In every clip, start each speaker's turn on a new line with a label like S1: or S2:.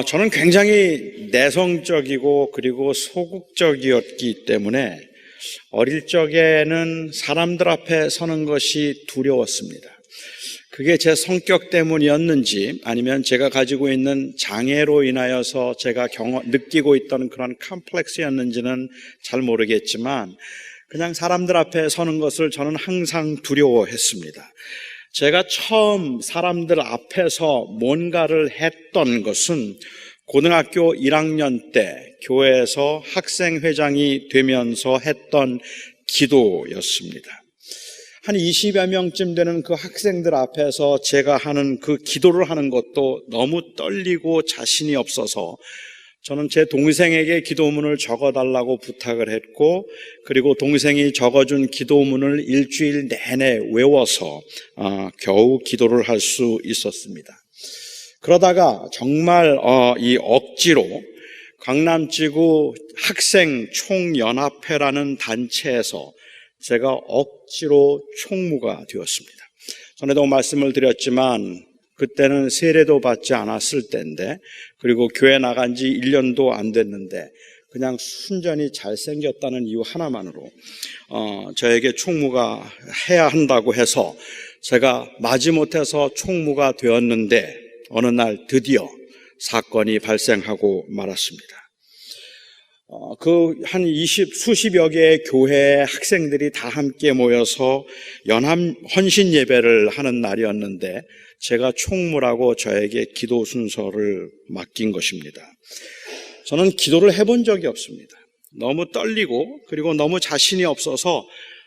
S1: 저는 굉장히 내성적이고 그리고 소극적이었기 때문에 어릴 적에는 사람들 앞에 서는 것이 두려웠습니다. 그게 제 성격 때문이었는지 아니면 제가 가지고 있는 장애로 인하여서 제가 느끼고 있던 그런 컴플렉스였는지는 잘 모르겠지만 그냥 사람들 앞에 서는 것을 저는 항상 두려워했습니다. 제가 처음 사람들 앞에서 뭔가를 했던 것은 고등학교 1학년 때 교회에서 학생회장이 되면서 했던 기도였습니다. 한 20여 명쯤 되는 그 학생들 앞에서 제가 하는 그 기도를 하는 것도 너무 떨리고 자신이 없어서 저는 제 동생에게 기도문을 적어달라고 부탁을 했고, 그리고 동생이 적어준 기도문을 일주일 내내 외워서 겨우 기도를 할 수 있었습니다. 그러다가 정말 이 억지로 강남지구 학생총연합회라는 단체에서 제가 억지로 총무가 되었습니다. 전에도 말씀을 드렸지만 그때는 세례도 받지 않았을 때인데, 그리고 교회 나간 지 1년도 안 됐는데 그냥 순전히 잘생겼다는 이유 하나만으로 저에게 총무가 해야 한다고 해서 제가 마지못해서 총무가 되었는데 어느 날 드디어 사건이 발생하고 말았습니다. 한 수십여 개의 교회 학생들이 다 함께 모여서 연합 헌신 예배를 하는 날이었는데 제가 총무라고 저에게 기도 순서를 맡긴 것입니다. 저는 기도를 해본 적이 없습니다. 너무 떨리고 그리고 너무 자신이 없어서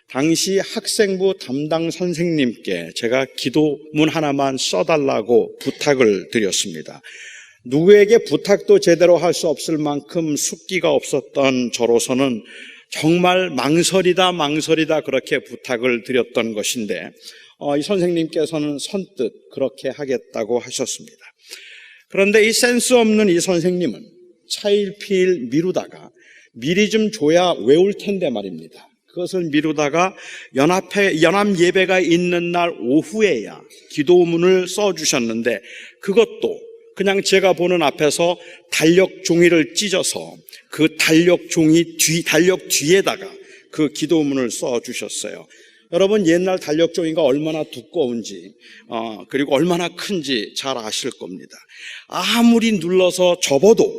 S1: 당시 학생부 담당 선생님께 제가 기도문 하나만 써달라고 부탁을 드렸습니다. 누구에게 부탁도 제대로 할 수 없을 만큼 숫기가 없었던 저로서는 정말 망설이다 그렇게 부탁을 드렸던 것인데 이 선생님께서는 선뜻 그렇게 하겠다고 하셨습니다. 그런데 이 센스 없는 이 선생님은 차일피일 미루다가 미리 좀 줘야 외울 텐데 말입니다. 그것을 미루다가 연합 예배가 있는 날 오후에야 기도문을 써주셨는데 그것도 그냥 제가 보는 앞에서 달력 종이를 찢어서 그 달력 뒤에다가 그 기도문을 써주셨어요. 여러분, 옛날 달력 종이가 얼마나 두꺼운지 그리고 얼마나 큰지 잘 아실 겁니다. 아무리 눌러서 접어도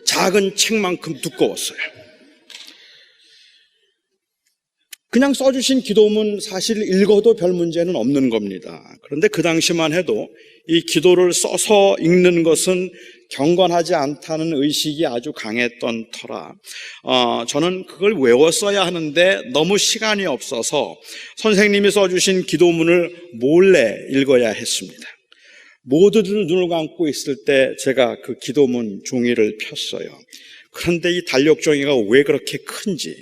S1: 작은 책만큼 두꺼웠어요. 그냥 써주신 기도문 사실 읽어도 별 문제는 없는 겁니다. 그런데 그 당시만 해도 이 기도를 써서 읽는 것은 경건하지 않다는 의식이 아주 강했던 터라 저는 그걸 외웠어야 하는데 너무 시간이 없어서 선생님이 써주신 기도문을 몰래 읽어야 했습니다. 모두들 눈을 감고 있을 때 제가 그 기도문 종이를 폈어요. 그런데 이 달력 종이가 왜 그렇게 큰지,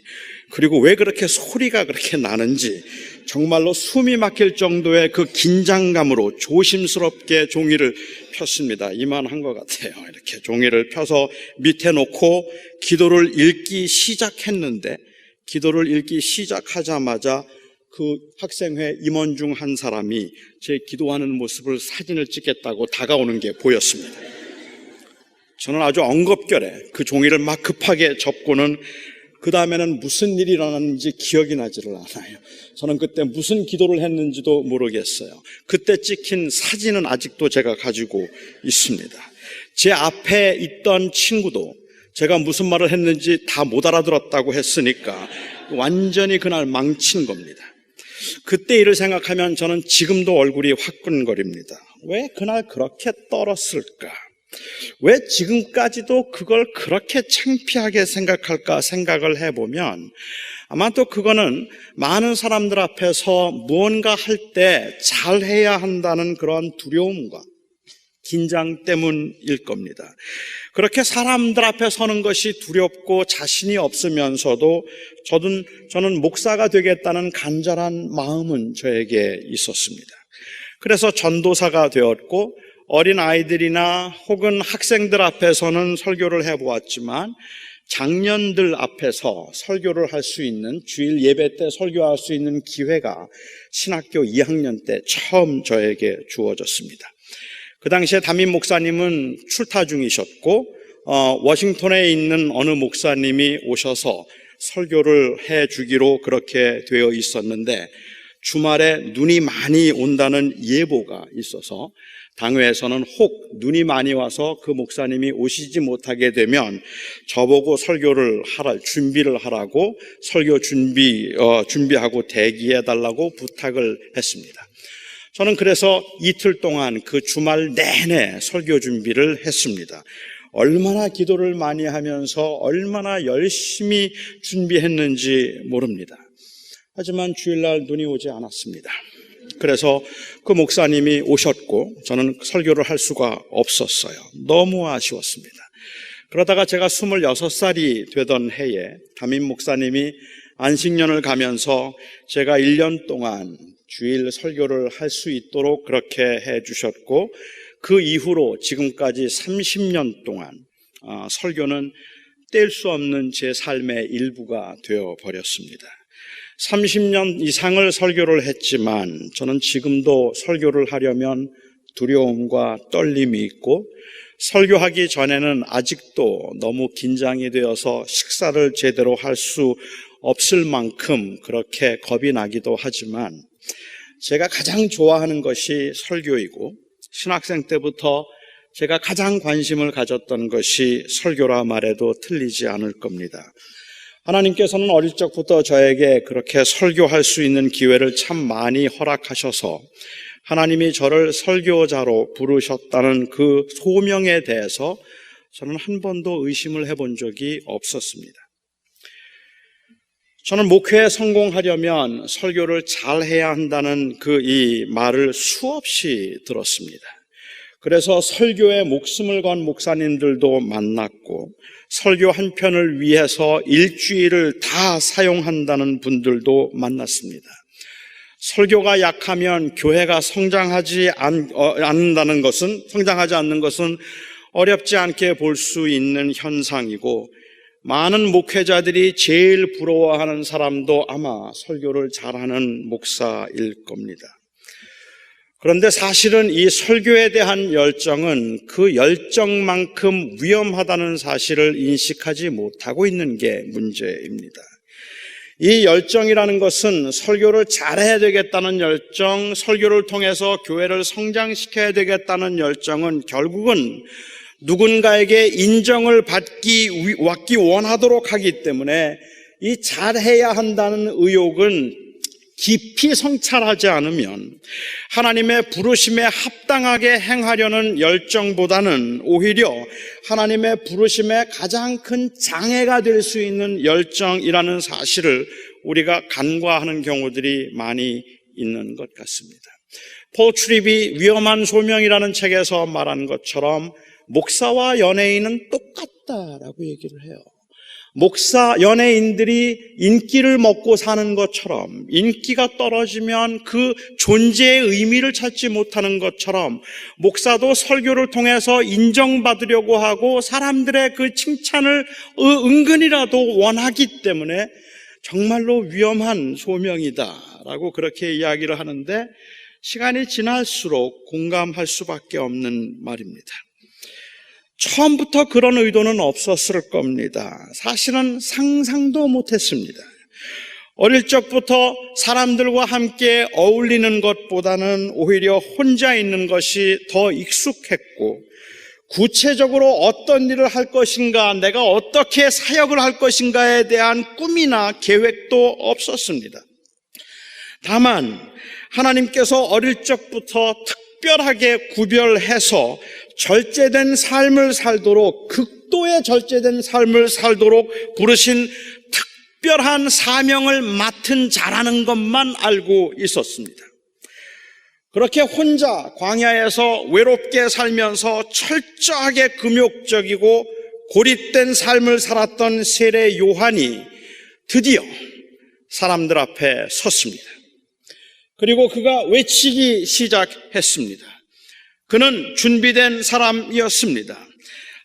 S1: 그리고 왜 그렇게 소리가 그렇게 나는지 정말로 숨이 막힐 정도의 그 긴장감으로 조심스럽게 종이를 폈습니다. 이만한 것 같아요. 이렇게 종이를 펴서 밑에 놓고 기도를 읽기 시작했는데, 기도를 읽기 시작하자마자 그 학생회 임원 중 한 사람이 제 기도하는 모습을 사진을 찍겠다고 다가오는 게 보였습니다. 저는 아주 엉겁결에 그 종이를 막 급하게 접고는 그 다음에는 무슨 일이 일어났는지 기억이 나지를 않아요. 저는 그때 무슨 기도를 했는지도 모르겠어요. 그때 찍힌 사진은 아직도 제가 가지고 있습니다. 제 앞에 있던 친구도 제가 무슨 말을 했는지 다 못 알아들었다고 했으니까 완전히 그날 망친 겁니다. 그때 일을 생각하면 저는 지금도 얼굴이 화끈거립니다. 왜 그날 그렇게 떨었을까? 왜 지금까지도 그걸 그렇게 창피하게 생각할까 생각을 해보면 아마도 그거는 많은 사람들 앞에서 무언가 할 때 잘해야 한다는 그런 두려움과 긴장 때문일 겁니다. 그렇게 사람들 앞에 서는 것이 두렵고 자신이 없으면서도 저는 목사가 되겠다는 간절한 마음은 저에게 있었습니다. 그래서 전도사가 되었고 어린 아이들이나 혹은 학생들 앞에서는 설교를 해보았지만 장년들 앞에서 설교를 할 수 있는, 주일 예배 때 설교할 수 있는 기회가 신학교 2학년 때 처음 저에게 주어졌습니다. 그 당시에 담임 목사님은 출타 중이셨고 워싱턴에 있는 어느 목사님이 오셔서 설교를 해주기로 그렇게 되어 있었는데 주말에 눈이 많이 온다는 예보가 있어서 당회에서는 혹 눈이 많이 와서 그 목사님이 오시지 못하게 되면 저보고 준비를 하라고 설교 준비하고 대기해달라고 부탁을 했습니다. 저는 그래서 이틀 동안 그 주말 내내 설교 준비를 했습니다. 얼마나 기도를 많이 하면서 얼마나 열심히 준비했는지 모릅니다. 하지만 주일날 눈이 오지 않았습니다. 그래서 그 목사님이 오셨고 저는 설교를 할 수가 없었어요. 너무 아쉬웠습니다. 그러다가 제가 26살이 되던 해에 담임 목사님이 안식년을 가면서 제가 1년 동안 주일 설교를 할 수 있도록 그렇게 해주셨고 그 이후로 지금까지 30년 동안 설교는 뗄 수 없는 제 삶의 일부가 되어버렸습니다. 30년 이상을 설교를 했지만 저는 지금도 설교를 하려면 두려움과 떨림이 있고 설교하기 전에는 아직도 너무 긴장이 되어서 식사를 제대로 할 수 없을 만큼 그렇게 겁이 나기도 하지만 제가 가장 좋아하는 것이 설교이고 신학생 때부터 제가 가장 관심을 가졌던 것이 설교라 말해도 틀리지 않을 겁니다. 하나님께서는 어릴 적부터 저에게 그렇게 설교할 수 있는 기회를 참 많이 허락하셔서 하나님이 저를 설교자로 부르셨다는 그 소명에 대해서 저는 한 번도 의심을 해본 적이 없었습니다. 저는 목회에 성공하려면 설교를 잘해야 한다는 이 말을 수없이 들었습니다. 그래서 설교에 목숨을 건 목사님들도 만났고 설교 한 편을 위해서 일주일을 다 사용한다는 분들도 만났습니다. 설교가 약하면 교회가 성장하지 않는 것은 어렵지 않게 볼 수 있는 현상이고 많은 목회자들이 제일 부러워하는 사람도 아마 설교를 잘하는 목사일 겁니다. 그런데 사실은 이 설교에 대한 열정은 그 열정만큼 위험하다는 사실을 인식하지 못하고 있는 게 문제입니다. 이 열정이라는 것은 설교를 잘해야 되겠다는 열정, 설교를 통해서 교회를 성장시켜야 되겠다는 열정은 결국은 누군가에게 인정을 받기 원하도록 하기 때문에 이 잘해야 한다는 의욕은 깊이 성찰하지 않으면 하나님의 부르심에 합당하게 행하려는 열정보다는 오히려 하나님의 부르심에 가장 큰 장애가 될 수 있는 열정이라는 사실을 우리가 간과하는 경우들이 많이 있는 것 같습니다. 폴 트립이 위험한 소명이라는 책에서 말한 것처럼 목사와 연예인은 똑같다라고 얘기를 해요. 연예인들이 인기를 먹고 사는 것처럼 인기가 떨어지면 그 존재의 의미를 찾지 못하는 것처럼 목사도 설교를 통해서 인정받으려고 하고 사람들의 그 칭찬을 은근히라도 원하기 때문에 정말로 위험한 소명이다라고 그렇게 이야기를 하는데 시간이 지날수록 공감할 수밖에 없는 말입니다. 처음부터 그런 의도는 없었을 겁니다. 사실은 상상도 못했습니다. 어릴 적부터 사람들과 함께 어울리는 것보다는 오히려 혼자 있는 것이 더 익숙했고 구체적으로 어떤 일을 할 것인가, 내가 어떻게 사역을 할 것인가에 대한 꿈이나 계획도 없었습니다. 다만 하나님께서 어릴 적부터 특별하게 구별해서 절제된 삶을 살도록, 극도의 절제된 삶을 살도록 부르신 특별한 사명을 맡은 자라는 것만 알고 있었습니다. 그렇게 혼자 광야에서 외롭게 살면서 철저하게 금욕적이고 고립된 삶을 살았던 세례 요한이 드디어 사람들 앞에 섰습니다. 그리고 그가 외치기 시작했습니다. 그는 준비된 사람이었습니다.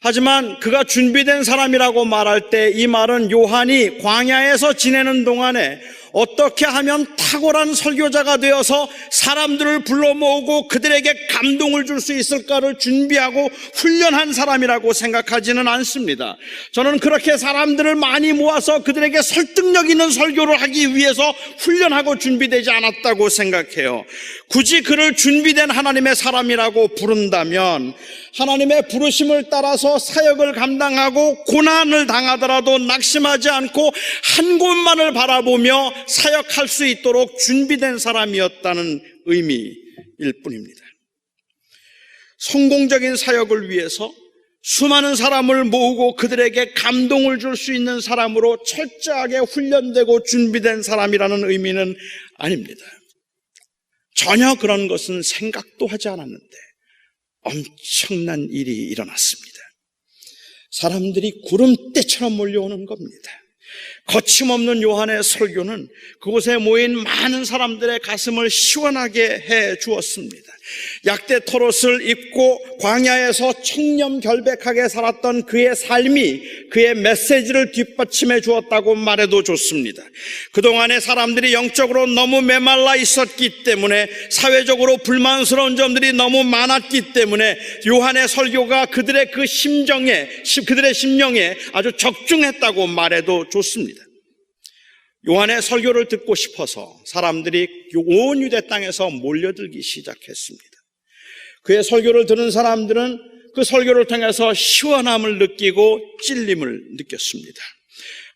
S1: 하지만 그가 준비된 사람이라고 말할 때 이 말은 요한이 광야에서 지내는 동안에 어떻게 하면 탁월한 설교자가 되어서 사람들을 불러 모으고 그들에게 감동을 줄 수 있을까를 준비하고 훈련한 사람이라고 생각하지는 않습니다. 저는 그렇게 사람들을 많이 모아서 그들에게 설득력 있는 설교를 하기 위해서 훈련하고 준비되지 않았다고 생각해요. 굳이 그를 준비된 하나님의 사람이라고 부른다면 하나님의 부르심을 따라서 사역을 감당하고 고난을 당하더라도 낙심하지 않고 한 곳만을 바라보며 사역할 수 있도록 준비된 사람이었다는 의미일 뿐입니다. 성공적인 사역을 위해서 수많은 사람을 모으고 그들에게 감동을 줄 수 있는 사람으로 철저하게 훈련되고 준비된 사람이라는 의미는 아닙니다. 전혀 그런 것은 생각도 하지 않았는데 엄청난 일이 일어났습니다. 사람들이 구름대처럼 몰려오는 겁니다. 거침없는 요한의 설교는 그곳에 모인 많은 사람들의 가슴을 시원하게 해 주었습니다. 약대 털옷을 입고 광야에서 청렴결백하게 살았던 그의 삶이 그의 메시지를 뒷받침해 주었다고 말해도 좋습니다. 그동안의 사람들이 영적으로 너무 메말라 있었기 때문에, 사회적으로 불만스러운 점들이 너무 많았기 때문에 요한의 설교가 그들의 그들의 심령에 아주 적중했다고 말해도 좋습니다. 요한의 설교를 듣고 싶어서 사람들이 온 유대 땅에서 몰려들기 시작했습니다. 그의 설교를 들은 사람들은 그 설교를 통해서 시원함을 느끼고 찔림을 느꼈습니다.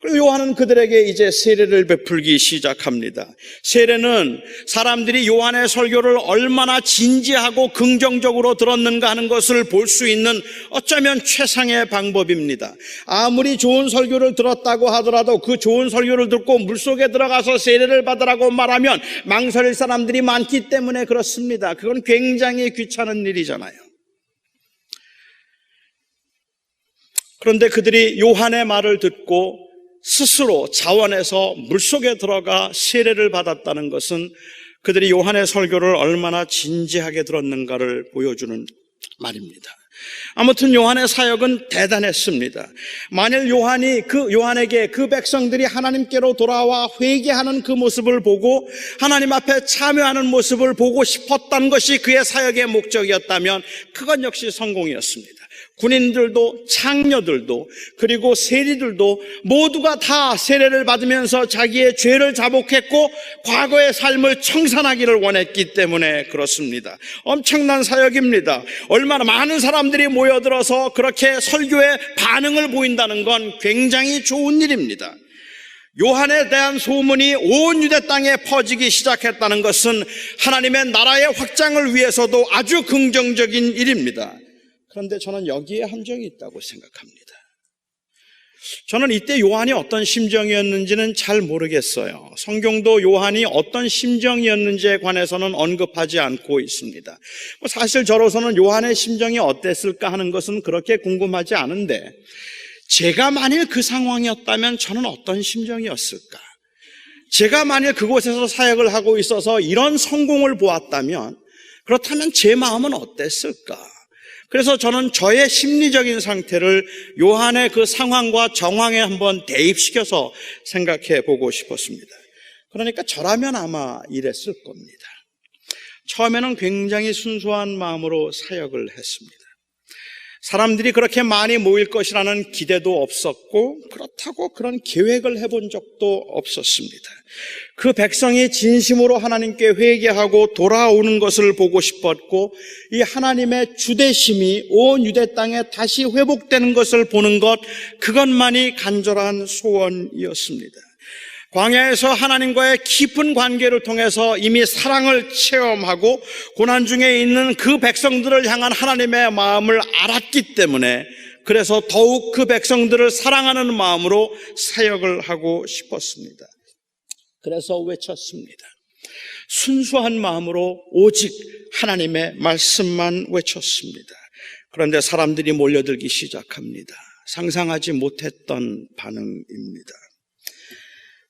S1: 그리고 요한은 그들에게 이제 세례를 베풀기 시작합니다. 세례는 사람들이 요한의 설교를 얼마나 진지하고 긍정적으로 들었는가 하는 것을 볼 수 있는 어쩌면 최상의 방법입니다. 아무리 좋은 설교를 들었다고 하더라도 그 좋은 설교를 듣고 물속에 들어가서 세례를 받으라고 말하면 망설일 사람들이 많기 때문에 그렇습니다. 그건 굉장히 귀찮은 일이잖아요. 그런데 그들이 요한의 말을 듣고 스스로 자원해서 물속에 들어가 세례를 받았다는 것은 그들이 요한의 설교를 얼마나 진지하게 들었는가를 보여주는 말입니다. 아무튼 요한의 사역은 대단했습니다. 만일 요한에게 그 백성들이 하나님께로 돌아와 회개하는 그 모습을 보고 하나님 앞에 참여하는 모습을 보고 싶었던 것이 그의 사역의 목적이었다면 그건 역시 성공이었습니다. 군인들도 창녀들도 그리고 세리들도 모두가 다 세례를 받으면서 자기의 죄를 자복했고 과거의 삶을 청산하기를 원했기 때문에 그렇습니다. 엄청난 사역입니다. 얼마나 많은 사람들이 모여들어서 그렇게 설교에 반응을 보인다는 건 굉장히 좋은 일입니다. 요한에 대한 소문이 온 유대 땅에 퍼지기 시작했다는 것은 하나님의 나라의 확장을 위해서도 아주 긍정적인 일입니다. 그런데 저는 여기에 함정이 있다고 생각합니다. 저는 이때 요한이 어떤 심정이었는지는 잘 모르겠어요. 성경도 요한이 어떤 심정이었는지에 관해서는 언급하지 않고 있습니다. 사실 저로서는 요한의 심정이 어땠을까 하는 것은 그렇게 궁금하지 않은데, 제가 만일 그 상황이었다면 저는 어떤 심정이었을까? 제가 만일 그곳에서 사역을 하고 있어서 이런 성공을 보았다면, 그렇다면 제 마음은 어땠을까? 그래서 저는 저의 심리적인 상태를 요한의 그 상황과 정황에 한번 대입시켜서 생각해 보고 싶었습니다. 그러니까 저라면 아마 이랬을 겁니다. 처음에는 굉장히 순수한 마음으로 사역을 했습니다. 사람들이 그렇게 많이 모일 것이라는 기대도 없었고 그렇다고 그런 계획을 해본 적도 없었습니다. 그 백성이 진심으로 하나님께 회개하고 돌아오는 것을 보고 싶었고 이 하나님의 주대심이 온 유대 땅에 다시 회복되는 것을 보는 것, 그것만이 간절한 소원이었습니다. 광야에서 하나님과의 깊은 관계를 통해서 이미 사랑을 체험하고 고난 중에 있는 그 백성들을 향한 하나님의 마음을 알았기 때문에, 그래서 더욱 그 백성들을 사랑하는 마음으로 사역을 하고 싶었습니다. 그래서 외쳤습니다. 순수한 마음으로 오직 하나님의 말씀만 외쳤습니다. 그런데 사람들이 몰려들기 시작합니다. 상상하지 못했던 반응입니다.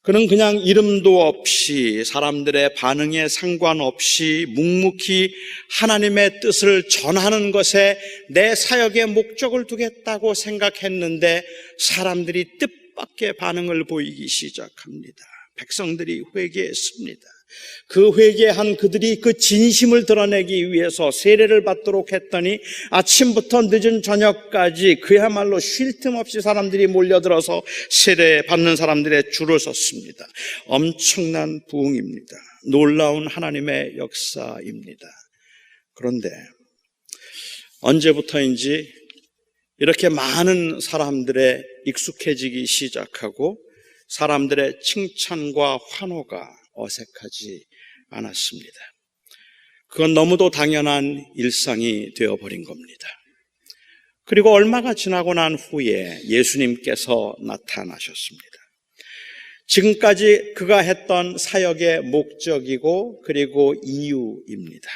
S1: 그는 그냥 이름도 없이 사람들의 반응에 상관없이 묵묵히 하나님의 뜻을 전하는 것에 내 사역의 목적을 두겠다고 생각했는데 사람들이 뜻밖의 반응을 보이기 시작합니다. 백성들이 회개했습니다. 그 회개한 그들이 그 진심을 드러내기 위해서 세례를 받도록 했더니 아침부터 늦은 저녁까지 그야말로 쉴 틈 없이 사람들이 몰려들어서 세례 받는 사람들의 줄을 섰습니다. 엄청난 부흥입니다. 놀라운 하나님의 역사입니다. 그런데 언제부터인지 이렇게 많은 사람들의 익숙해지기 시작하고 사람들의 칭찬과 환호가 어색하지 않았습니다. 그건 너무도 당연한 일상이 되어버린 겁니다. 그리고 얼마가 지나고 난 후에 예수님께서 나타나셨습니다. 지금까지 그가 했던 사역의 목적이고 그리고 이유입니다.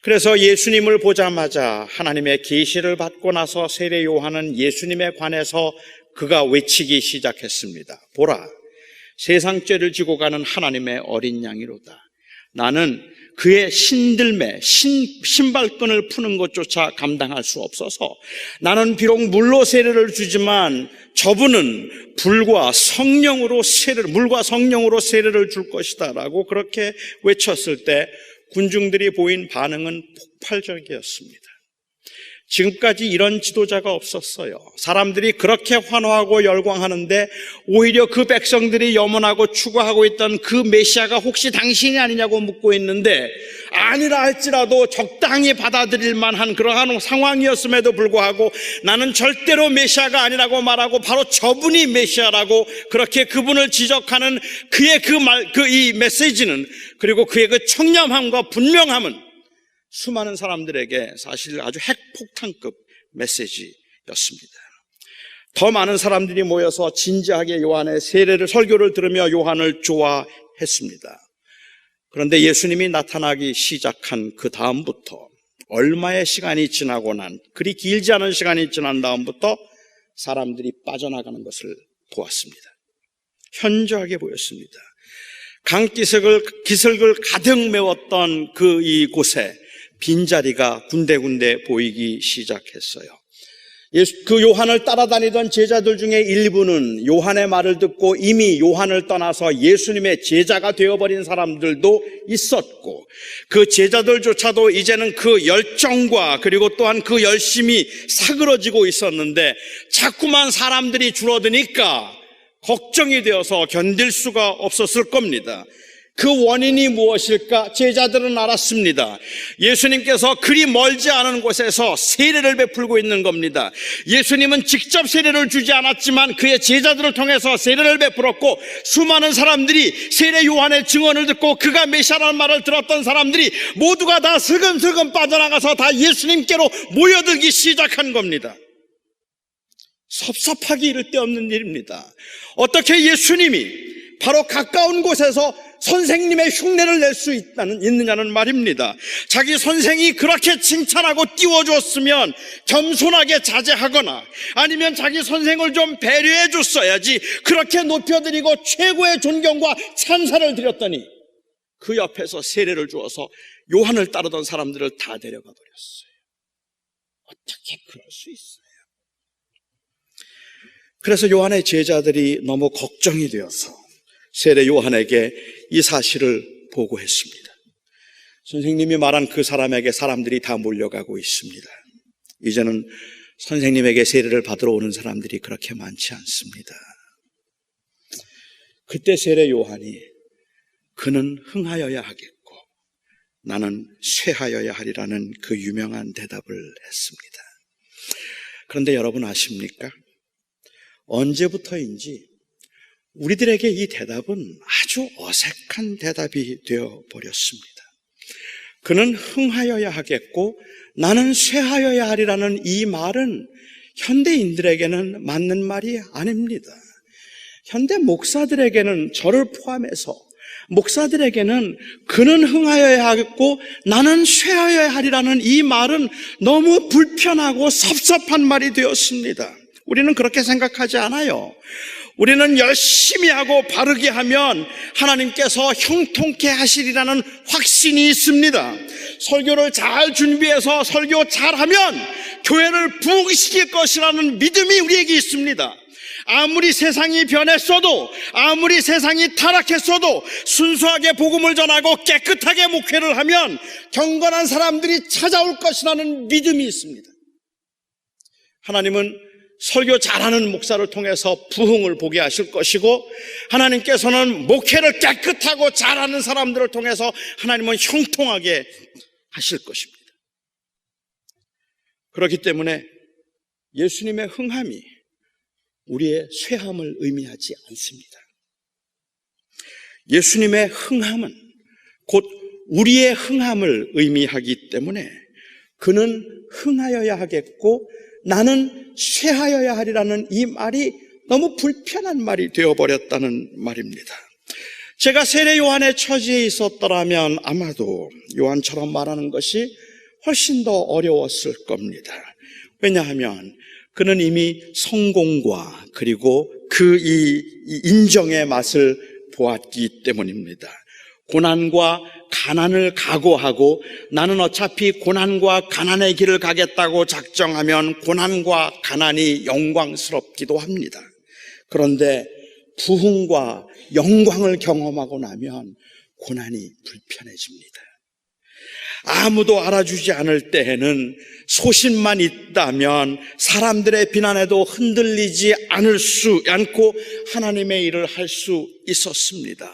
S1: 그래서 예수님을 보자마자 하나님의 계시를 받고 나서 세례 요한은 예수님에 관해서 그가 외치기 시작했습니다. 보라, 세상 죄를 지고 가는 하나님의 어린 양이로다. 나는 그의 신들매, 신발끈을 푸는 것조차 감당할 수 없어서 나는 비록 물로 세례를 주지만 저분은 물과 성령으로 세례를 줄 것이다 라고 그렇게 외쳤을 때 군중들이 보인 반응은 폭발적이었습니다. 지금까지 이런 지도자가 없었어요. 사람들이 그렇게 환호하고 열광하는데 오히려 그 백성들이 염원하고 추구하고 있던 그 메시아가 혹시 당신이 아니냐고 묻고 있는데 아니라 할지라도 적당히 받아들일 만한 그러한 상황이었음에도 불구하고 나는 절대로 메시아가 아니라고 말하고 바로 저분이 메시아라고 그렇게 그분을 지적하는 그의 이 메시지는, 그리고 그의 그 청렴함과 분명함은 수많은 사람들에게 사실 아주 핵폭탄급 메시지였습니다. 더 많은 사람들이 모여서 진지하게 요한의 설교를 들으며 요한을 좋아했습니다. 그런데 예수님이 나타나기 시작한 그 다음부터 얼마의 시간이 지나고 그리 길지 않은 시간이 지난 다음부터 사람들이 빠져나가는 것을 보았습니다. 현저하게 보였습니다. 기슭을 가득 메웠던 이곳에 빈자리가 군데군데 보이기 시작했어요. 그 요한을 따라다니던 제자들 중에 일부는 요한의 말을 듣고 이미 요한을 떠나서 예수님의 제자가 되어버린 사람들도 있었고, 그 제자들조차도 이제는 그 열정과 그리고 또한 그 열심이 사그러지고 있었는데 자꾸만 사람들이 줄어드니까 걱정이 되어서 견딜 수가 없었을 겁니다. 그 원인이 무엇일까? 제자들은 알았습니다. 예수님께서 그리 멀지 않은 곳에서 세례를 베풀고 있는 겁니다. 예수님은 직접 세례를 주지 않았지만 그의 제자들을 통해서 세례를 베풀었고, 수많은 사람들이 세례 요한의 증언을 듣고 그가 메시아라는 말을 들었던 사람들이 모두가 다 슬금슬금 빠져나가서 다 예수님께로 모여들기 시작한 겁니다. 섭섭하기 이를 데 없는 일입니다. 어떻게 예수님이 바로 가까운 곳에서 선생님의 흉내를 낼 수 있느냐는 말입니다. 자기 선생이 그렇게 칭찬하고 띄워줬으면 겸손하게 자제하거나 아니면 자기 선생을 좀 배려해 줬어야지 그렇게 높여드리고 최고의 존경과 찬사를 드렸더니 그 옆에서 세례를 주어서 요한을 따르던 사람들을 다 데려가 버렸어요. 어떻게 그럴 수 있어요? 그래서 요한의 제자들이 너무 걱정이 되어서 세례 요한에게 이 사실을 보고했습니다. 선생님이 말한 그 사람에게 사람들이 다 몰려가고 있습니다. 이제는 선생님에게 세례를 받으러 오는 사람들이 그렇게 많지 않습니다. 그때 세례 요한이 그는 흥하여야 하겠고 나는 쇠하여야 하리라는 그 유명한 대답을 했습니다. 그런데 여러분 아십니까? 언제부터인지 우리들에게 이 대답은 아주 어색한 대답이 되어버렸습니다. 그는 흥하여야 하겠고 나는 쇠하여야 하리라는 이 말은 현대인들에게는 맞는 말이 아닙니다. 현대 목사들에게는 저를 포함해서 목사들에게는 그는 흥하여야 하겠고 나는 쇠하여야 하리라는 이 말은 너무 불편하고 섭섭한 말이 되었습니다. 우리는 그렇게 생각하지 않아요. 우리는 열심히 하고 바르게 하면 하나님께서 형통케 하시리라는 확신이 있습니다. 설교를 잘 준비해서 설교 잘하면 교회를 부흥시킬 것이라는 믿음이 우리에게 있습니다. 아무리 세상이 변했어도, 아무리 세상이 타락했어도 순수하게 복음을 전하고 깨끗하게 목회를 하면 경건한 사람들이 찾아올 것이라는 믿음이 있습니다. 하나님은 설교 잘하는 목사를 통해서 부흥을 보게 하실 것이고, 하나님께서는 목회를 깨끗하고 잘하는 사람들을 통해서 하나님은 형통하게 하실 것입니다. 그렇기 때문에 예수님의 흥함이 우리의 쇠함을 의미하지 않습니다. 예수님의 흥함은 곧 우리의 흥함을 의미하기 때문에 그는 흥하여야 하겠고 나는 쇠하여야 하리라는 이 말이 너무 불편한 말이 되어버렸다는 말입니다. 제가 세례 요한의 처지에 있었더라면 아마도 요한처럼 말하는 것이 훨씬 더 어려웠을 겁니다. 왜냐하면 그는 이미 성공과 그리고 그 인정의 맛을 보았기 때문입니다. 고난과 가난을 각오하고 나는 어차피 고난과 가난의 길을 가겠다고 작정하면 고난과 가난이 영광스럽기도 합니다. 그런데 부흥과 영광을 경험하고 나면 고난이 불편해집니다. 아무도 알아주지 않을 때에는 소신만 있다면 사람들의 비난에도 흔들리지 않고 하나님의 일을 할 수 있었습니다.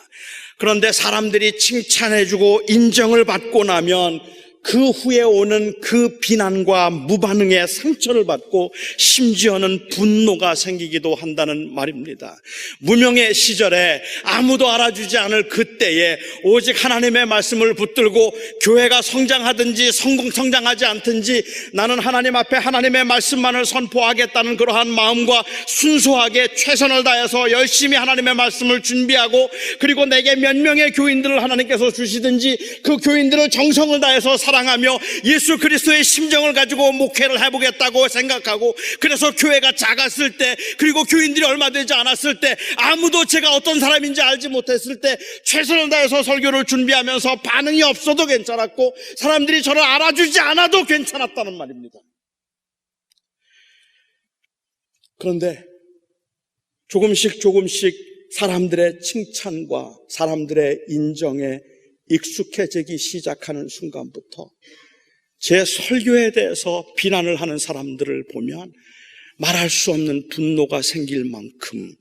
S1: 그런데 사람들이 칭찬해주고 인정을 받고 나면 그 후에 오는 그 비난과 무반응의 상처를 받고 심지어는 분노가 생기기도 한다는 말입니다. 무명의 시절에 아무도 알아주지 않을 그때에 오직 하나님의 말씀을 붙들고 교회가 성장하든지 성장하지 않든지 나는 하나님 앞에 하나님의 말씀만을 선포하겠다는 그러한 마음과 순수하게 최선을 다해서 열심히 하나님의 말씀을 준비하고, 그리고 내게 몇 명의 교인들을 하나님께서 주시든지 그 교인들을 정성을 다해서 사랑하며 예수 그리스도의 심정을 가지고 목회를 해보겠다고 생각하고, 그래서 교회가 작았을 때, 그리고 교인들이 얼마 되지 않았을 때, 아무도 제가 어떤 사람인지 알지 못했을 때 최선을 다해서 설교를 준비하면서 반응이 없어도 괜찮았고 사람들이 저를 알아주지 않아도 괜찮았다는 말입니다. 그런데 조금씩 사람들의 칭찬과 사람들의 인정에 익숙해지기 시작하는 순간부터 제 설교에 대해서 비난을 하는 사람들을 보면 말할 수 없는 분노가 생길 만큼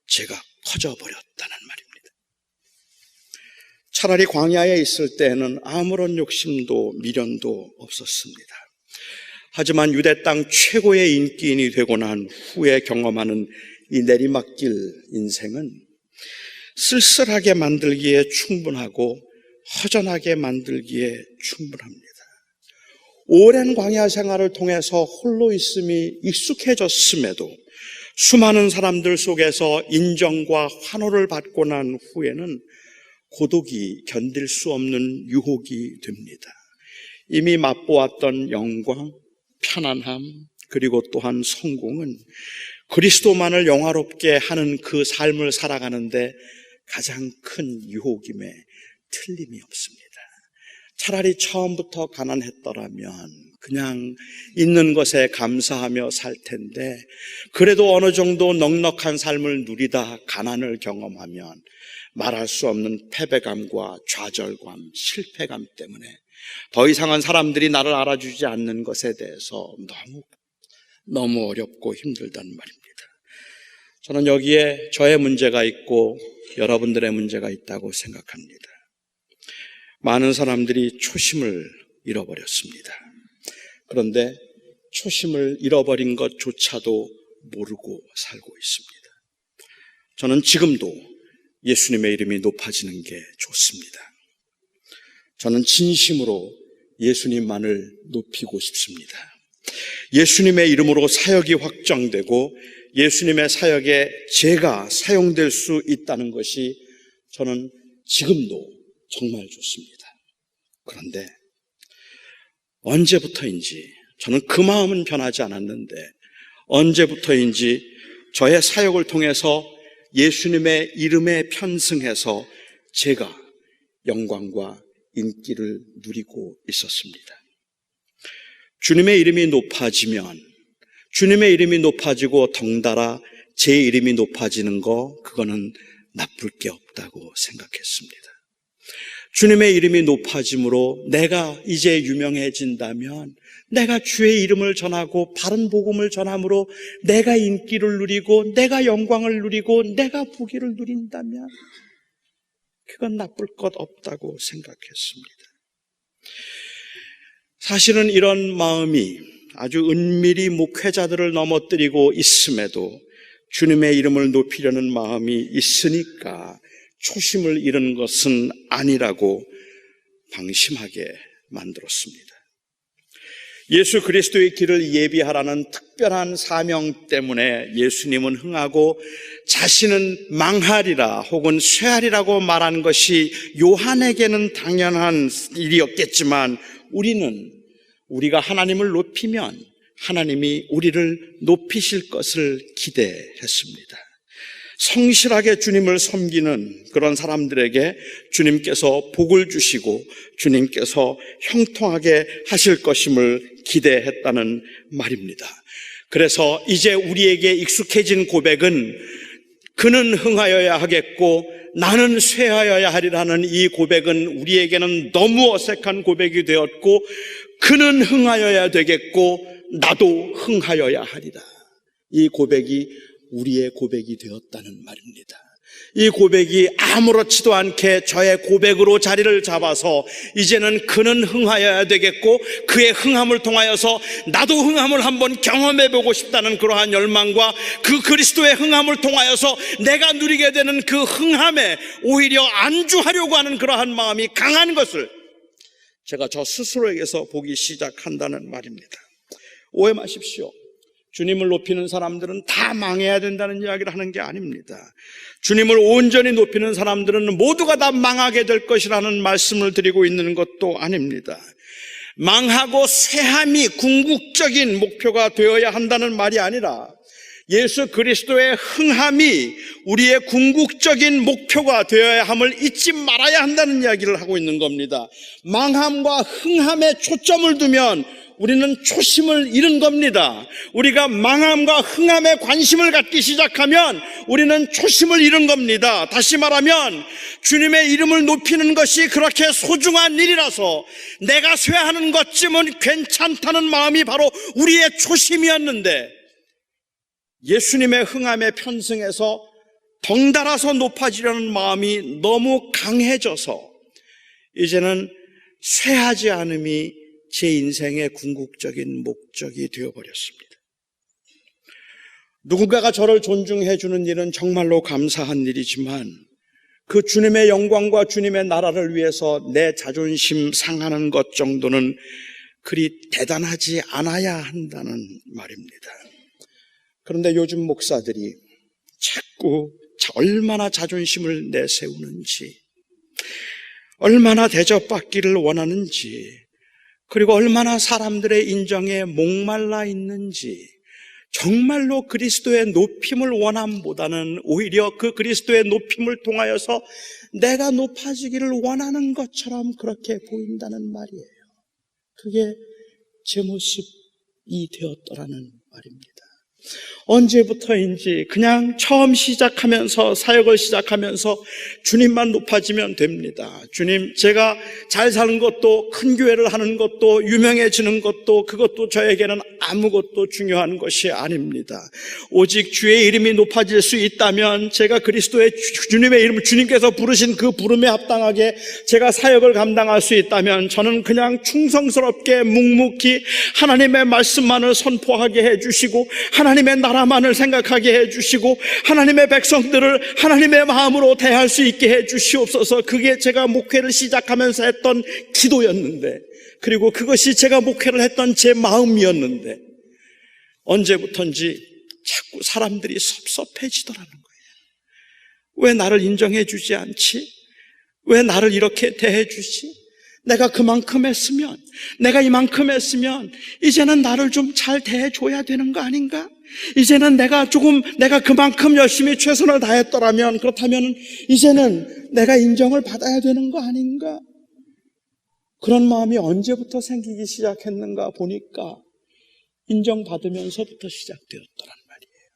S1: 제가 커져버렸다는 말입니다. 차라리 광야에 있을 때는 아무런 욕심도 미련도 없었습니다. 하지만 유대 땅 최고의 인기인이 되고 난 후에 경험하는 이 내리막길 인생은 쓸쓸하게 만들기에 충분하고 허전하게 만들기에 충분합니다. 오랜 광야 생활을 통해서 홀로 있음이 익숙해졌음에도 수많은 사람들 속에서 인정과 환호를 받고 난 후에는 고독이 견딜 수 없는 유혹이 됩니다. 이미 맛보았던 영광, 편안함, 그리고 또한 성공은 그리스도만을 영화롭게 하는 그 삶을 살아가는데 가장 큰 유혹임에 틀림이 없습니다. 차라리 처음부터 가난했더라면 그냥 있는 것에 감사하며 살 텐데, 그래도 어느 정도 넉넉한 삶을 누리다 가난을 경험하면 말할 수 없는 패배감과 좌절감, 실패감 때문에 더 이상은 사람들이 나를 알아주지 않는 것에 대해서 너무 어렵고 힘들다는 말입니다. 저는 여기에 저의 문제가 있고 여러분들의 문제가 있다고 생각합니다. 많은 사람들이 초심을 잃어버렸습니다. 그런데 초심을 잃어버린 것조차도 모르고 살고 있습니다. 저는 지금도 예수님의 이름이 높아지는 게 좋습니다. 저는 진심으로 예수님만을 높이고 싶습니다. 예수님의 이름으로 사역이 확정되고 예수님의 사역에 제가 사용될 수 있다는 것이 저는 지금도 정말 좋습니다. 그런데 언제부터인지, 저는 그 마음은 변하지 않았는데 언제부터인지 저의 사역을 통해서 예수님의 이름에 편승해서 제가 영광과 인기를 누리고 있었습니다. 주님의 이름이 높아지면, 주님의 이름이 높아지고 덩달아 제 이름이 높아지는 거, 그거는 나쁠 게 없다고 생각했습니다. 주님의 이름이 높아짐으로 내가 이제 유명해진다면, 내가 주의 이름을 전하고 바른 복음을 전함으로 내가 인기를 누리고 내가 영광을 누리고 내가 부귀를 누린다면 그건 나쁠 것 없다고 생각했습니다. 사실은 이런 마음이 아주 은밀히 목회자들을 넘어뜨리고 있음에도 주님의 이름을 높이려는 마음이 있으니까 초심을 잃은 것은 아니라고 방심하게 만들었습니다. 예수 그리스도의 길을 예비하라는 특별한 사명 때문에 예수님은 흥하고 자신은 망하리라 혹은 쇠하리라고 말한 것이 요한에게는 당연한 일이었겠지만, 우리가 하나님을 높이면 하나님이 우리를 높이실 것을 기대했습니다. 성실하게 주님을 섬기는 그런 사람들에게 주님께서 복을 주시고 주님께서 형통하게 하실 것임을 기대했다는 말입니다. 그래서 이제 우리에게 익숙해진 고백은 그는 흥하여야 하겠고 나는 쇠하여야 하리라는 이 고백은 우리에게는 너무 어색한 고백이 되었고, 그는 흥하여야 되겠고 나도 흥하여야 하리라, 이 고백이 우리의 고백이 되었다는 말입니다. 이 고백이 아무렇지도 않게 저의 고백으로 자리를 잡아서 이제는 그는 흥하여야 되겠고 그의 흥함을 통하여서 나도 흥함을 한번 경험해보고 싶다는 그러한 열망과 그 그리스도의 흥함을 통하여서 내가 누리게 되는 그 흥함에 오히려 안주하려고 하는 그러한 마음이 강한 것을 제가 저 스스로에게서 보기 시작한다는 말입니다. 오해 마십시오. 주님을 높이는 사람들은 다 망해야 된다는 이야기를 하는 게 아닙니다. 주님을 온전히 높이는 사람들은 모두가 다 망하게 될 것이라는 말씀을 드리고 있는 것도 아닙니다. 망하고 쇠함이 궁극적인 목표가 되어야 한다는 말이 아니라 예수 그리스도의 흥함이 우리의 궁극적인 목표가 되어야 함을 잊지 말아야 한다는 이야기를 하고 있는 겁니다. 망함과 흥함에 초점을 두면 우리는 초심을 잃은 겁니다. 우리가 망함과 흥함에 관심을 갖기 시작하면 우리는 초심을 잃은 겁니다. 다시 말하면 주님의 이름을 높이는 것이 그렇게 소중한 일이라서 내가 쇠하는 것쯤은 괜찮다는 마음이 바로 우리의 초심이었는데, 예수님의 흥함에 편승해서 덩달아서 높아지려는 마음이 너무 강해져서 이제는 쇠하지 않음이 제 인생의 궁극적인 목적이 되어버렸습니다. 누군가가 저를 존중해 주는 일은 정말로 감사한 일이지만 그 주님의 영광과 주님의 나라를 위해서 내 자존심 상하는 것 정도는 그리 대단하지 않아야 한다는 말입니다. 그런데 요즘 목사들이 자꾸 얼마나 자존심을 내세우는지, 얼마나 대접받기를 원하는지, 그리고 얼마나 사람들의 인정에 목말라 있는지, 정말로 그리스도의 높임을 원함보다는 오히려 그 그리스도의 높임을 통하여서 내가 높아지기를 원하는 것처럼 그렇게 보인다는 말이에요. 그게 제 모습이 되었더라는 말입니다. 언제부터인지 그냥 처음 시작하면서, 사역을 시작하면서 주님만 높아지면 됩니다. 주님, 제가 잘 사는 것도, 큰 교회를 하는 것도, 유명해지는 것도, 그것도 저에게는 아무것도 중요한 것이 아닙니다. 오직 주의 이름이 높아질 수 있다면 제가 그리스도의 주님의 이름을, 주님께서 부르신 그 부름에 합당하게 제가 사역을 감당할 수 있다면 저는 그냥 충성스럽게 묵묵히 하나님의 말씀만을 선포하게 해주시고 하나님의 나라만을 생각하게 해주시고 하나님의 백성들을 하나님의 마음으로 대할 수 있게 해주시옵소서. 그게 제가 목회를 시작하면서 했던 기도였는데, 그리고 그것이 제가 목회를 했던 제 마음이었는데, 언제부턴지 자꾸 사람들이 섭섭해지더라는 거예요. 왜 나를 인정해 주지 않지? 왜 나를 이렇게 대해 주지? 내가 그만큼 했으면, 내가 이만큼 했으면 이제는 나를 좀 잘 대해줘야 되는 거 아닌가? 이제는 내가 그만큼 열심히 최선을 다했더라면, 그렇다면 이제는 내가 인정을 받아야 되는 거 아닌가? 그런 마음이 언제부터 생기기 시작했는가 보니까 인정받으면서부터 시작되었더란 말이에요.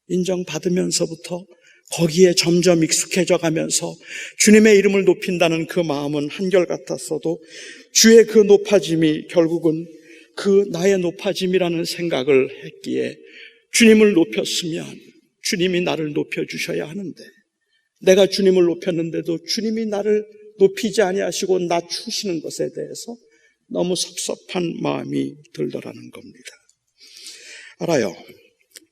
S1: 인정받으면서부터 거기에 점점 익숙해져 가면서 주님의 이름을 높인다는 그 마음은 한결같았어도 주의 그 높아짐이 결국은 그 나의 높아짐이라는 생각을 했기에 주님을 높였으면 주님이 나를 높여주셔야 하는데 내가 주님을 높였는데도 주님이 나를 높이지 아니하시고 낮추시는 것에 대해서 너무 섭섭한 마음이 들더라는 겁니다. 알아요.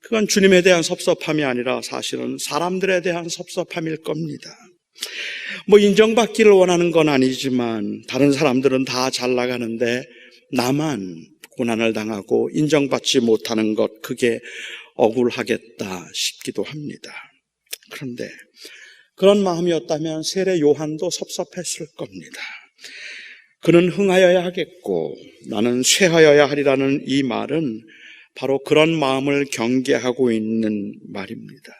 S1: 그건 주님에 대한 섭섭함이 아니라 사실은 사람들에 대한 섭섭함일 겁니다. 인정받기를 원하는 건 아니지만 다른 사람들은 다 잘 나가는데 나만 고난을 당하고 인정받지 못하는 것, 그게 억울하겠다 싶기도 합니다. 그런데 그런 마음이었다면 세례 요한도 섭섭했을 겁니다. 그는 흥하여야 하겠고 나는 쇠하여야 하리라는 이 말은 바로 그런 마음을 경계하고 있는 말입니다.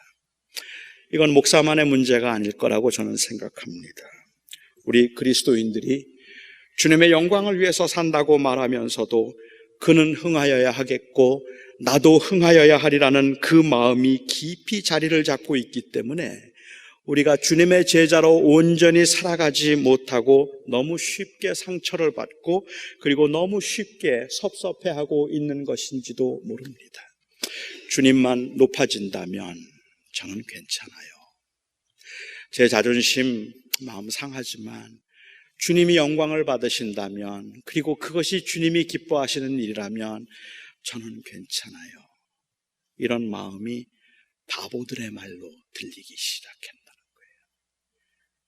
S1: 이건 목사만의 문제가 아닐 거라고 저는 생각합니다. 우리 그리스도인들이 주님의 영광을 위해서 산다고 말하면서도 그는 흥하여야 하겠고 나도 흥하여야 하리라는 그 마음이 깊이 자리를 잡고 있기 때문에 우리가 주님의 제자로 온전히 살아가지 못하고 너무 쉽게 상처를 받고 그리고 너무 쉽게 섭섭해하고 있는 것인지도 모릅니다. 주님만 높아진다면 저는 괜찮아요. 제 자존심 마음 상하지만 주님이 영광을 받으신다면 그리고 그것이 주님이 기뻐하시는 일이라면 저는 괜찮아요. 이런 마음이 바보들의 말로 들리기 시작했다.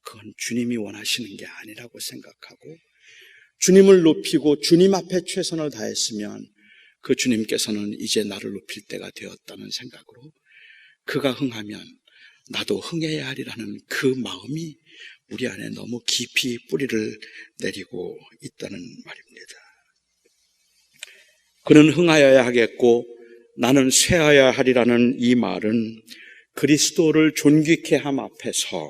S1: 그건 주님이 원하시는 게 아니라고 생각하고 주님을 높이고 주님 앞에 최선을 다했으면 그 주님께서는 이제 나를 높일 때가 되었다는 생각으로 그가 흥하면 나도 흥해야 하리라는 그 마음이 우리 안에 너무 깊이 뿌리를 내리고 있다는 말입니다. 그는 흥하여야 하겠고 나는 쇠하여야 하리라는 이 말은 그리스도를 존귀케 함 앞에서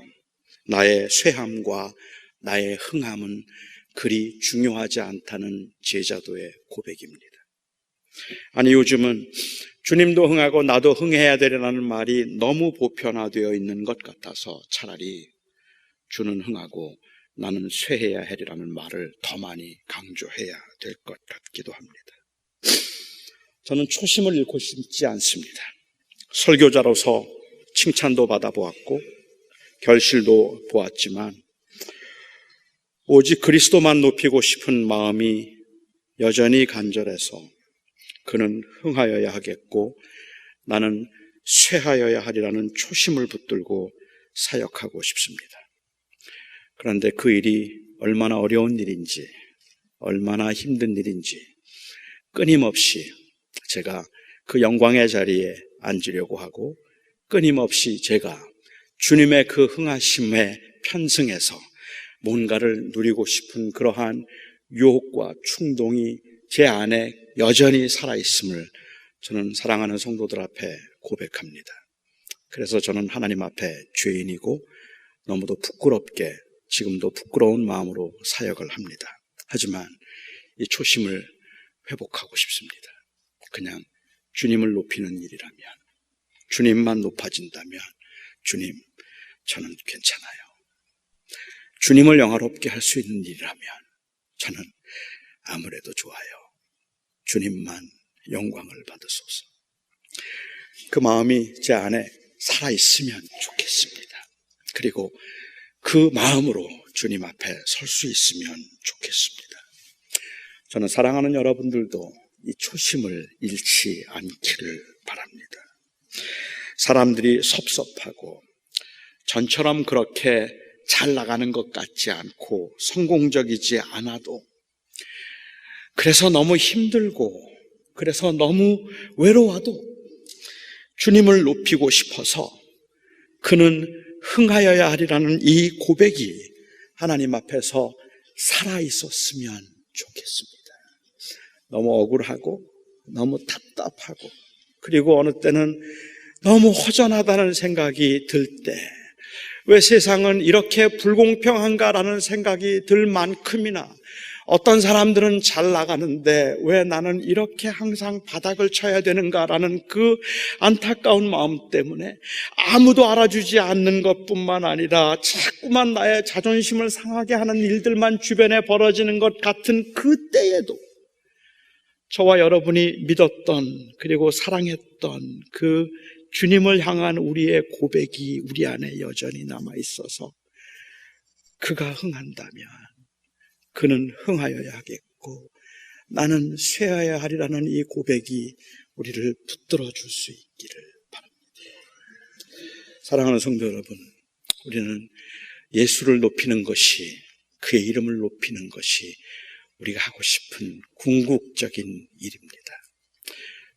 S1: 나의 쇠함과 나의 흥함은 그리 중요하지 않다는 제자도의 고백입니다. 아니 요즘은 주님도 흥하고 나도 흥해야 되리라는 말이 너무 보편화되어 있는 것 같아서 차라리 주는 흥하고 나는 쇠해야 하리라는 말을 더 많이 강조해야 될 것 같기도 합니다. 저는 초심을 잃고 싶지 않습니다. 설교자로서 칭찬도 받아보았고 결실도 보았지만 오직 그리스도만 높이고 싶은 마음이 여전히 간절해서 그는 흥하여야 하겠고 나는 쇠하여야 하리라는 초심을 붙들고 사역하고 싶습니다. 그런데 그 일이 얼마나 어려운 일인지 얼마나 힘든 일인지 끊임없이 제가 그 영광의 자리에 앉으려고 하고 끊임없이 제가 주님의 그 흥하심에 편승해서 뭔가를 누리고 싶은 그러한 유혹과 충동이 제 안에 여전히 살아있음을 저는 사랑하는 성도들 앞에 고백합니다. 그래서 저는 하나님 앞에 죄인이고 너무도 부끄럽게 지금도 부끄러운 마음으로 사역을 합니다. 하지만 이 초심을 회복하고 싶습니다. 그냥 주님을 높이는 일이라면, 주님만 높아진다면 주님, 저는 괜찮아요. 주님을 영화롭게 할 수 있는 일이라면 저는 아무래도 좋아요. 주님만 영광을 받으소서. 그 마음이 제 안에 살아있으면 좋겠습니다. 그리고 그 마음으로 주님 앞에 설 수 있으면 좋겠습니다. 저는 사랑하는 여러분들도 이 초심을 잃지 않기를 바랍니다. 사람들이 섭섭하고 전처럼 그렇게 잘 나가는 것 같지 않고 성공적이지 않아도 그래서 너무 힘들고 그래서 너무 외로워도 주님을 높이고 싶어서 그는 흥하여야 하리라는 이 고백이 하나님 앞에서 살아있었으면 좋겠습니다. 너무 억울하고 너무 답답하고 그리고 어느 때는 너무 허전하다는 생각이 들 때 왜 세상은 이렇게 불공평한가라는 생각이 들 만큼이나 어떤 사람들은 잘 나가는데 왜 나는 이렇게 항상 바닥을 쳐야 되는가라는 그 안타까운 마음 때문에 아무도 알아주지 않는 것뿐만 아니라 자꾸만 나의 자존심을 상하게 하는 일들만 주변에 벌어지는 것 같은 그때에도 저와 여러분이 믿었던 그리고 사랑했던 그 주님을 향한 우리의 고백이 우리 안에 여전히 남아있어서 그가 흥한다면 그는 흥하여야 하겠고 나는 쇠하여야 하리라는 이 고백이 우리를 붙들어 줄 수 있기를 바랍니다. 사랑하는 성도 여러분, 우리는 예수를 높이는 것이, 그의 이름을 높이는 것이 우리가 하고 싶은 궁극적인 일입니다.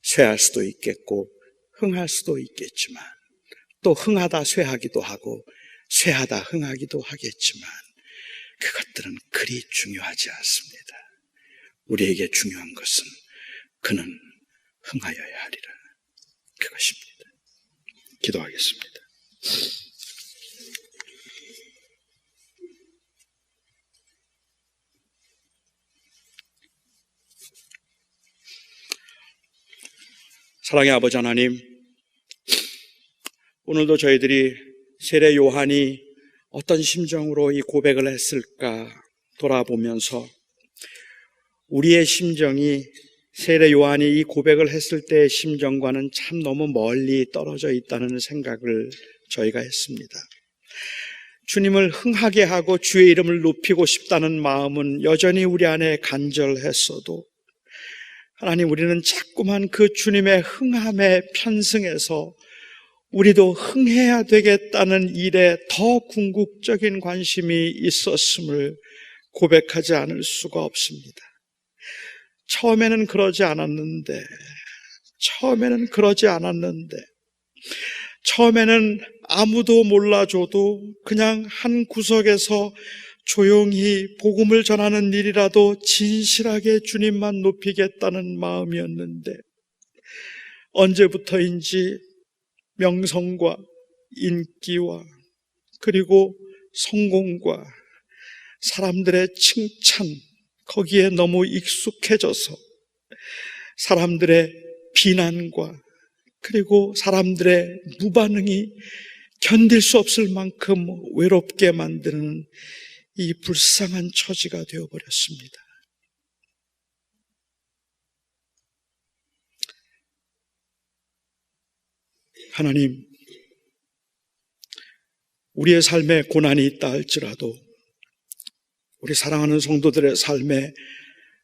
S1: 쇠할 수도 있겠고 흥할 수도 있겠지만 또 흥하다 쇠하기도 하고 쇠하다 흥하기도 하겠지만 그것들은 그리 중요하지 않습니다. 우리에게 중요한 것은 그는 흥하여야 하리라, 그것입니다. 기도하겠습니다. 사랑의 아버지 하나님, 오늘도 저희들이 세례 요한이 어떤 심정으로 이 고백을 했을까 돌아보면서 우리의 심정이 세례 요한이 이 고백을 했을 때의 심정과는 참 너무 멀리 떨어져 있다는 생각을 저희가 했습니다. 주님을 흥하게 하고 주의 이름을 높이고 싶다는 마음은 여전히 우리 안에 간절했어도 하나님, 우리는 자꾸만 그 주님의 흥함에 편승해서 우리도 흥해야 되겠다는 일에 더 궁극적인 관심이 있었음을 고백하지 않을 수가 없습니다. 처음에는 그러지 않았는데 처음에는 아무도 몰라줘도 그냥 한 구석에서 조용히 복음을 전하는 일이라도 진실하게 주님만 높이겠다는 마음이었는데 언제부터인지 명성과 인기와 그리고 성공과 사람들의 칭찬, 거기에 너무 익숙해져서 사람들의 비난과 그리고 사람들의 무반응이 견딜 수 없을 만큼 외롭게 만드는 이 불쌍한 처지가 되어버렸습니다. 하나님, 우리의 삶에 고난이 있다 할지라도 우리 사랑하는 성도들의 삶에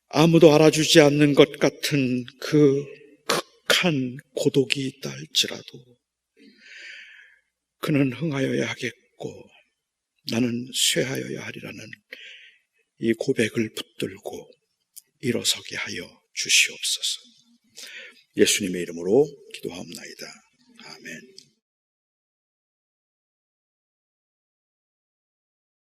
S1: 아무도 알아주지 않는 것 같은 그 극한 고독이 있다 할지라도 그는 흥하여야 하겠고 나는 쇠하여야 하리라는 이 고백을 붙들고 일어서게 하여 주시옵소서. 예수님의 이름으로 기도하옵나이다. 아멘.